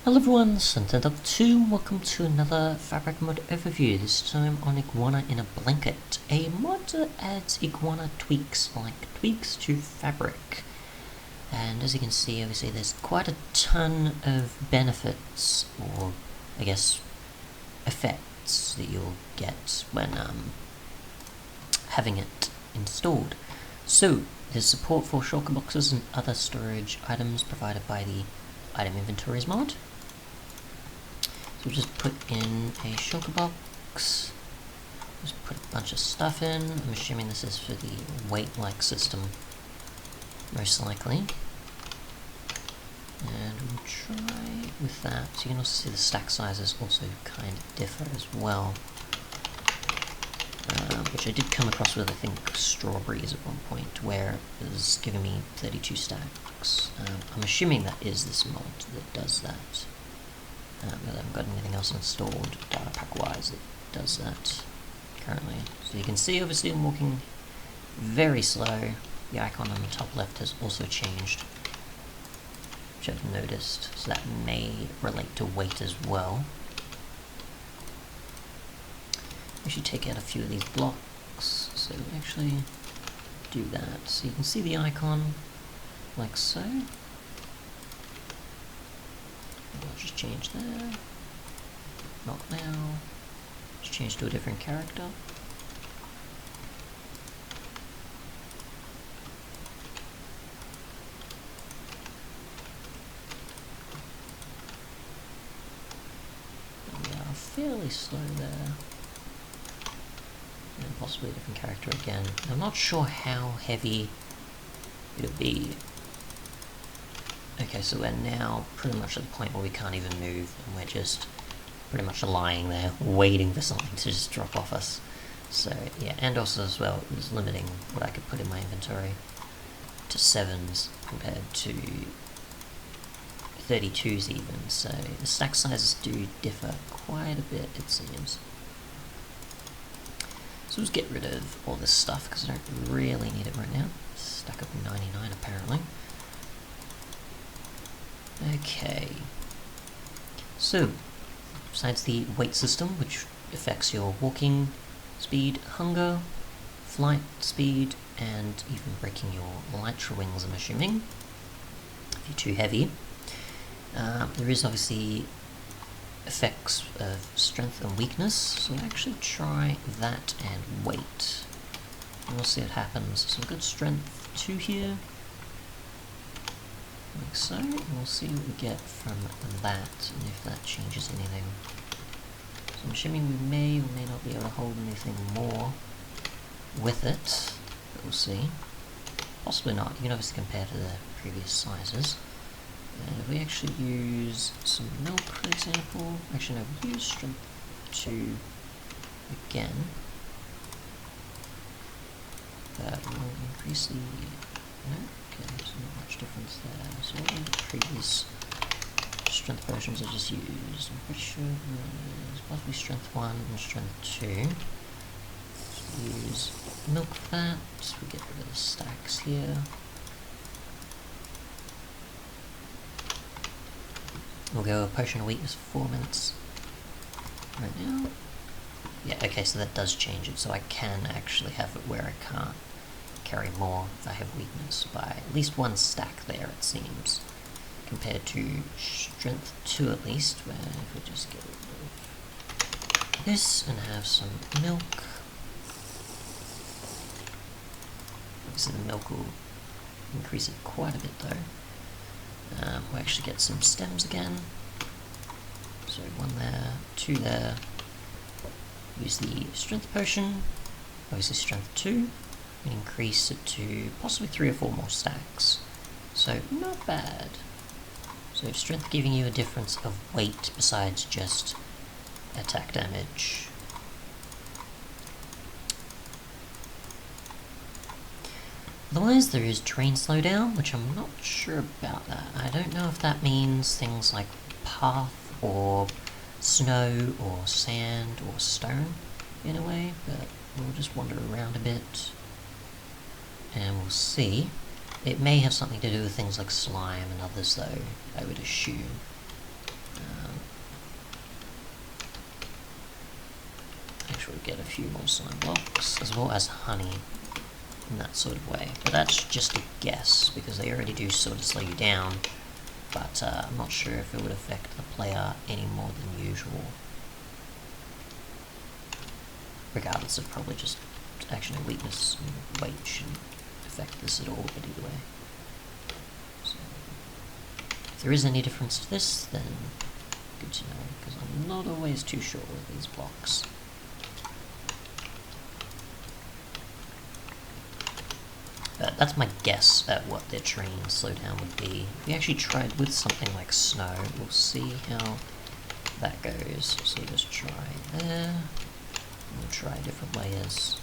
Hello everyone, Sunset2, welcome to another fabric mod overview, this time on Iguana in a Blanket. A mod that adds Iguana tweaks, like tweaks to fabric. And as you can see, obviously there's quite a ton of benefits, or I guess effects that you'll get when having it installed. So, there's support for shulker boxes and other storage items provided by the item inventories mod. So we'll just put in a shulker box, just put a bunch of stuff in. I'm assuming this is for the weight-like system, most likely. And we'll try with that. So you can also see the stack sizes also kind of differ as well. Which I did come across with, I think, strawberries at one point, where it was giving me 32 stacks. I'm assuming that is this mod that does that. I haven't got anything else installed data pack wise that does that currently. So you can see, obviously, I'm walking very slow. The icon on the top left has also changed, which I've noticed, so that may relate to weight as well. We should take out a few of these blocks, so we actually do that. So you can see the icon, like so. I'll just change there. Not now. Just change to a different character. We are fairly slow there. And possibly a different character again. I'm not sure how heavy it'll be. Okay, so we're now pretty much at the point where we can't even move, and we're just pretty much lying there, waiting for something to just drop off us. So, yeah, and also as well, it was limiting what I could put in my inventory to 7s compared to 32s even, so the stack sizes do differ quite a bit, it seems. So let's get rid of all this stuff, because I don't really need it right now. Stack up 99 apparently. Okay, so besides the weight system, which affects your walking speed, hunger, flight speed, and even breaking your elytra wings, I'm assuming, if you're too heavy, there is obviously effects of strength and weakness, so we'll actually try that and weight, and we'll see what happens. So we've got strength 2 here, like so, and we'll see what we get from that, and if that changes anything. So I'm assuming we may or may not be able to hold anything more with it, but we'll see. Possibly not. You can obviously compare to the previous sizes. And if we actually use some milk, for example, actually no, we'll use strength 2 again. That will increase the... No? Okay, there's not much difference there. So what were the previous strength versions I just used? I'm pretty sure it was possibly strength 1 and strength 2. Use milk for that. We get rid of the stacks here. We'll go potion of weakness for 4 minutes right now. Yeah, okay, so that does change it, so I can actually have it where I can't carry more if I have weakness by at least 1 stack there, it seems, compared to strength 2 at least, where if we just get rid of this and have some milk. Obviously the milk will increase it quite a bit though. We'll actually get some stems again. So 1 there, 2 there. Use the strength potion, obviously strength 2, and increase it to possibly 3 or 4 more stacks. So not bad. So strength giving you a difference of weight besides just attack damage. Otherwise, there is terrain slowdown, which I'm not sure about that. I don't know if that means things like path or snow or sand or stone in a way, but we'll just wander around a bit and we'll see. It may have something to do with things like slime and others though, I would assume. get a few more slime blocks, as well as honey, in that sort of way. But that's just a guess, because they already do sort of slow you down, but I'm not sure if it would affect the player any more than usual. Regardless of probably just action and weakness and weight shouldn't affect this at all, but either way. So, if there is any difference to this, then good to know, because I'm not always too sure with these blocks. But that's my guess at what their training slowdown would be. If we actually tried with something like snow, we'll see how that goes. So just try there. We'll try different layers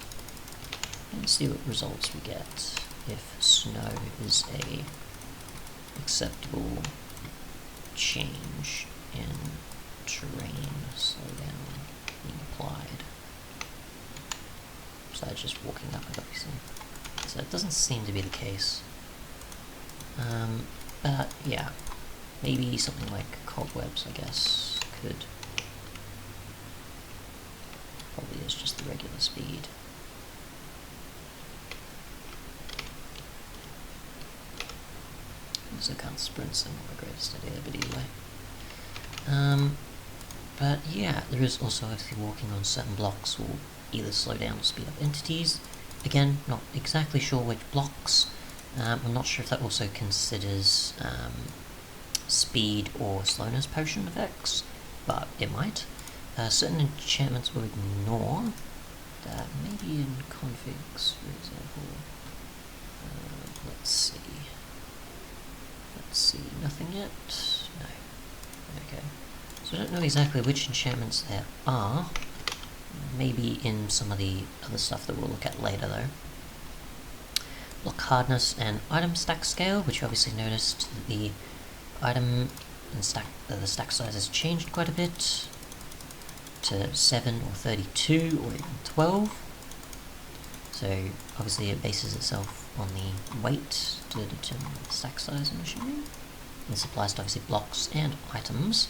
and see what results we get if snow is a acceptable change in terrain slowdown being applied. So that's just walking up it, obviously. So it doesn't seem to be the case. But yeah, maybe something like cobwebs, I guess, could. Probably is just the regular speed. Also can't sprint, so not the greatest idea, but either way. But yeah, there is also, if you're walking on certain blocks, will either slow down or speed up entities. Again, not exactly sure which blocks. I'm not sure if that also considers speed or slowness potion effects, but it might. Certain enchantments will ignore that, maybe in configs, for example. Let's see, nothing yet? No. Okay. So I don't know exactly which enchantments there are. Maybe in some of the other stuff that we'll look at later, though. Block hardness and item stack scale, which you obviously noticed that the item and the stack size has changed quite a bit to 7 or 32 or even 12. So obviously it bases itself on the weight to determine the stack size, I'm assuming. This applies to obviously blocks and items.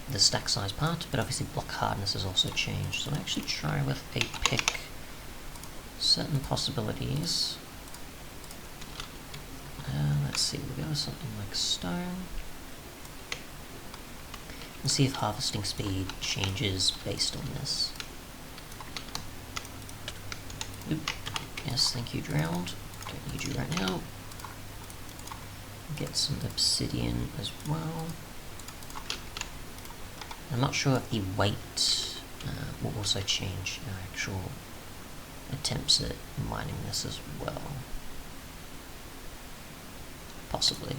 The stack size part, but obviously block hardness has also changed. So I'll actually try with a pick certain possibilities. Let's see, we'll go with something like stone. And see if harvesting speed changes based on this. Oop. Yes, thank you, drowned. Don't need you right now. Get some obsidian as well. I'm not sure if the weight will also change our actual attempts at mining this as well. Possibly.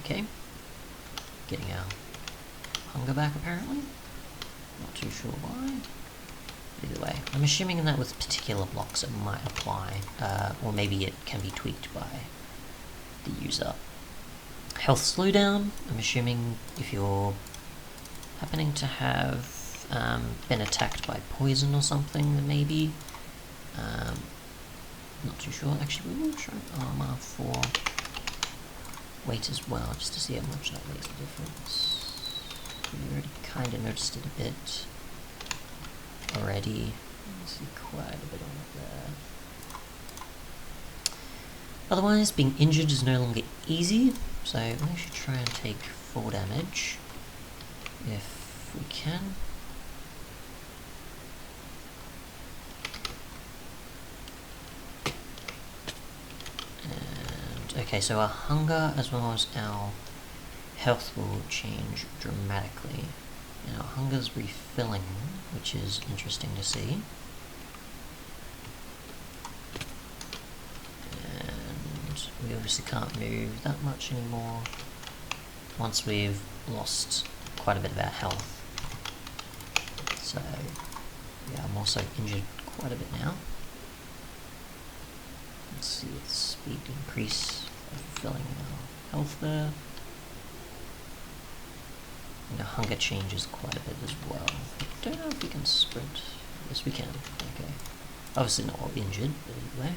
Okay. Getting our hunger back apparently. Not too sure why. Either way, I'm assuming that with particular blocks it might apply, or maybe it can be tweaked by the user. Health slowdown, I'm assuming if you're happening to have been attacked by poison or something, then maybe. Not too sure. Actually, we will try armor for weight as well, just to see how much that makes a difference. We already kind of noticed it a bit already. You see quite a bit on it there. Otherwise, being injured is no longer easy, so we should try and take full damage if we can. And okay, so our hunger as well as our health will change dramatically. And our hunger's refilling, which is interesting to see. We obviously can't move that much anymore once we've lost quite a bit of our health. So yeah, I'm also injured quite a bit now. Let's see its speed increase by filling our health there. And our hunger changes quite a bit as well. I don't know if we can sprint. Yes, we can. Okay. Obviously not while injured, but anyway.